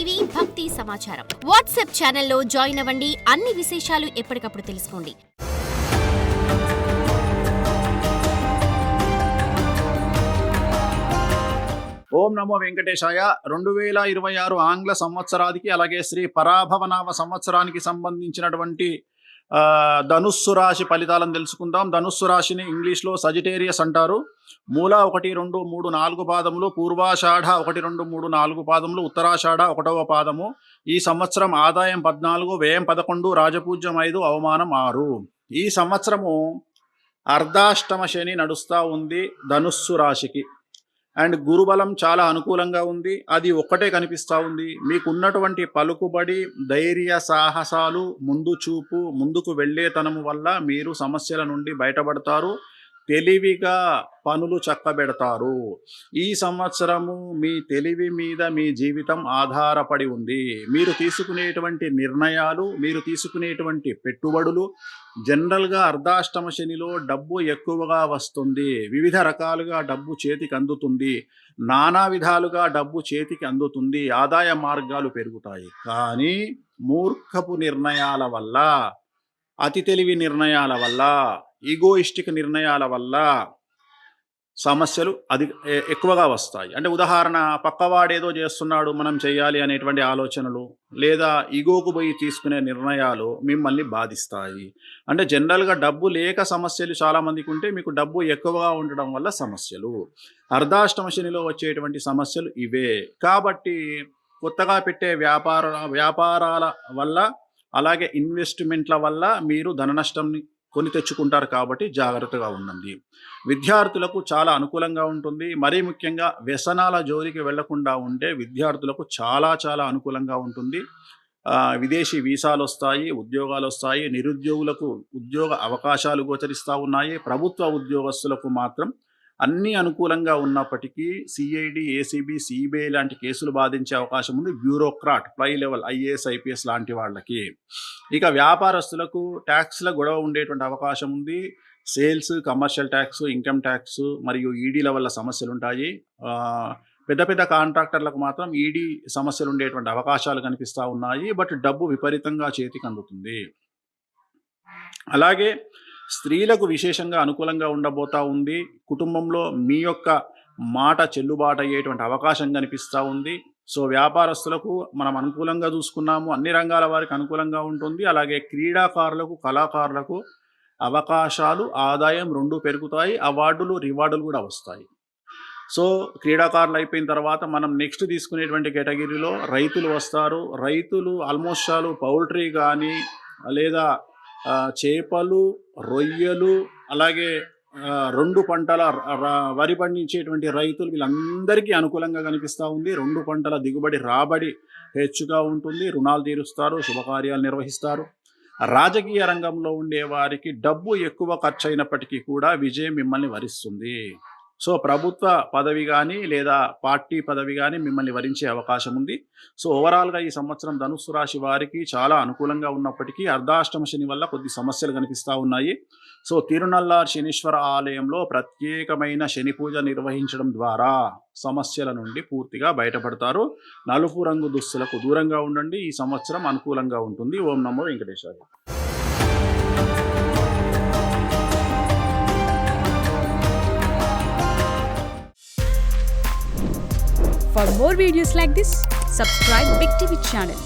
TV భక్తి సమాచారం WhatsApp ఛానల్లో జాయిన్ అవ్వండి. అన్ని విశేషాలు ఎప్పటికప్పుడు తెలుసుకోండి. ఓం నమో వెంకటేశాయ. 2026 ఆంగ్ల సంవత్సరానికి అలాగే శ్రీ పరాభవనామ సంవత్సరానికి సంబంధించినటువంటి ధనుస్సు రాశి ఫలితాలను తెలుసుకుందాం. ధనుస్సు రాశిని ఇంగ్లీష్లో సజిటేరియస్ అంటారు. మూల 1, 2, 3, 4 పాదములు, పూర్వాషాఢ 1, 2, 3, 4 పాదములు, ఉత్తరాషాఢ 1వ పాదము. ఈ సంవత్సరం ఆదాయం 14, వ్యయం 11, రాజపూజ్యం 5, అవమానం 6. ఈ సంవత్సరము అర్ధాష్టమ శని నడుస్తూ ఉంది ధనుస్సు రాశికి. అండ్ గురుబలం చాలా అనుకూలంగా ఉంది. అది ఒక్కటే కనిపిస్తూ ఉంది. మీకున్నటువంటి పలుకుబడి, ధైర్య సాహసాలు, ముందు చూపు, ముందుకు వెళ్ళేతనము వల్ల మీరు సమస్యల నుండి బయటపడతారు. తెలివిగా పనులు చక్కబెడతారు. ఈ సంవత్సరము మీ తెలివి మీద మీ జీవితం ఆధారపడి ఉంది. మీరు తీసుకునేటువంటి నిర్ణయాలు, మీరు తీసుకునేటువంటి పెట్టుబడులు, జనరల్గా అర్ధాష్టమ శనిలో డబ్బు ఎక్కువగా వస్తుంది. వివిధ రకాలుగా డబ్బు చేతికి అందుతుంది. నానా విధాలుగా డబ్బు చేతికి అందుతుంది. ఆదాయ మార్గాలు పెరుగుతాయి. కానీ మూర్ఖపు నిర్ణయాల వల్ల, అతి తెలివి నిర్ణయాల వల్ల, ఈగోయిస్టిక్ నిర్ణయాల వల్ల సమస్యలు ఎక్కువగా వస్తాయి. అంటే ఉదాహరణ, పక్కవాడేదో చేస్తున్నాడు మనం చేయాలి అనేటువంటి ఆలోచనలు, లేదా ఈగోకు పోయి తీసుకునే నిర్ణయాలు మిమ్మల్ని బాధిస్తాయి. అంటే జనరల్గా డబ్బు లేక సమస్యలు చాలామందికి ఉంటే, మీకు డబ్బు ఎక్కువగా ఉండడం వల్ల సమస్యలు. అర్ధాష్టమ శనిలో వచ్చేటువంటి సమస్యలు ఇవే. కాబట్టి కొత్తగా పెట్టే వ్యాపారాల వల్ల, అలాగే ఇన్వెస్ట్మెంట్ల వల్ల మీరు ధన నష్టంని కొని తెచ్చుకుంటారు. కాబట్టి జాగ్రత్తగా ఉండండి. విద్యార్థులకు చాలా అనుకూలంగా ఉంటుంది. మరీ ముఖ్యంగా వ్యసనాల జోలికి వెళ్లకుండా ఉంటే విద్యార్థులకు చాలా చాలా అనుకూలంగా ఉంటుంది. విదేశీ వీసాలు వస్తాయి, ఉద్యోగాలు వస్తాయి. నిరుద్యోగులకు ఉద్యోగ అవకాశాలు గోచరిస్తూ ఉన్నాయి. ప్రభుత్వ ఉద్యోగస్తులకు మాత్రం అన్నీ అనుకూలంగా ఉన్నప్పటికీ సిఐడి, ఏసీబీ, సిబిఐ లాంటి కేసులు బాధించే అవకాశం ఉంది. బ్యూరోక్రాట్, పై లెవెల్ ఐఏఎస్, ఐపీఎస్ లాంటి వాళ్ళకి. ఇక వ్యాపారస్తులకు ట్యాక్స్ల గొడవ ఉండేటువంటి అవకాశం ఉంది. Sales, commercial tax, income tax మరియు ఈడీల వల్ల సమస్యలు ఉంటాయి. పెద్ద పెద్ద కాంట్రాక్టర్లకు మాత్రం ఈడీ సమస్యలు ఉండేటువంటి అవకాశాలు కనిపిస్తూ ఉన్నాయి. బట్ డబ్బు విపరీతంగా చేతికి అందుతుంది. అలాగే స్త్రీలకు విశేషంగా అనుకూలంగా ఉండబోతూ ఉంది. కుటుంబంలో మీ యొక్క మాట చెల్లుబాటు అయ్యేటువంటి అవకాశం కనిపిస్తూ ఉంది. సో వ్యాపారస్తులకు మనం అనుకూలంగా చూసుకున్నాము. అన్ని రంగాల వారికి అనుకూలంగా ఉంటుంది. అలాగే క్రీడాకారులకు, కళాకారులకు అవకాశాలు, ఆదాయం 2 పెరుగుతాయి. అవార్డులు, రివార్డులు కూడా వస్తాయి. సో క్రీడాకారులు అయిపోయిన తర్వాత మనం నెక్స్ట్ తీసుకునేటువంటి కేటగిరీలో రైతులు వస్తారు. రైతులు ఆల్మోస్ట్ చాలు పౌల్ట్రీ కానీ, లేదా చేపలు, రొయ్యలు, అలాగే 2 పంటల వరి పండించేటువంటి రైతులు, వీళ్ళందరికీ అనుకూలంగా కనిపిస్తూ ఉంది. 2 పంటల దిగుబడి, రాబడి హెచ్చుగా ఉంటుంది. రుణాలు తీరుస్తారు, శుభకార్యాలు నిర్వహిస్తారు. రాజకీయ రంగంలో ఉండే వారికి డబ్బు ఎక్కువ ఖర్చు అయినప్పటికీ కూడా విజయం మిమ్మల్ని వరిస్తుంది. సో ప్రభుత్వ పదవి కానీ, లేదా పార్టీ పదవి కానీ మిమ్మల్ని వరించే అవకాశం ఉంది. సో ఓవరాల్గా ఈ సంవత్సరం ధనుస్సు రాశి వారికి చాలా అనుకూలంగా ఉన్నప్పటికీ అర్ధాష్టమ శని వల్ల కొద్ది సమస్యలు కనిపిస్తూ ఉన్నాయి. సో తిరునల్లార్ శనీశ్వర ఆలయంలో ప్రత్యేకమైన శని పూజ నిర్వహించడం ద్వారా సమస్యల నుండి పూర్తిగా బయటపడతారు. నలుపు రంగు దుస్తులకు దూరంగా ఉండండి. ఈ సంవత్సరం అనుకూలంగా ఉంటుంది. ఓం నమో వెంకటేశాయ. For more videos like this, subscribe Big TV channel.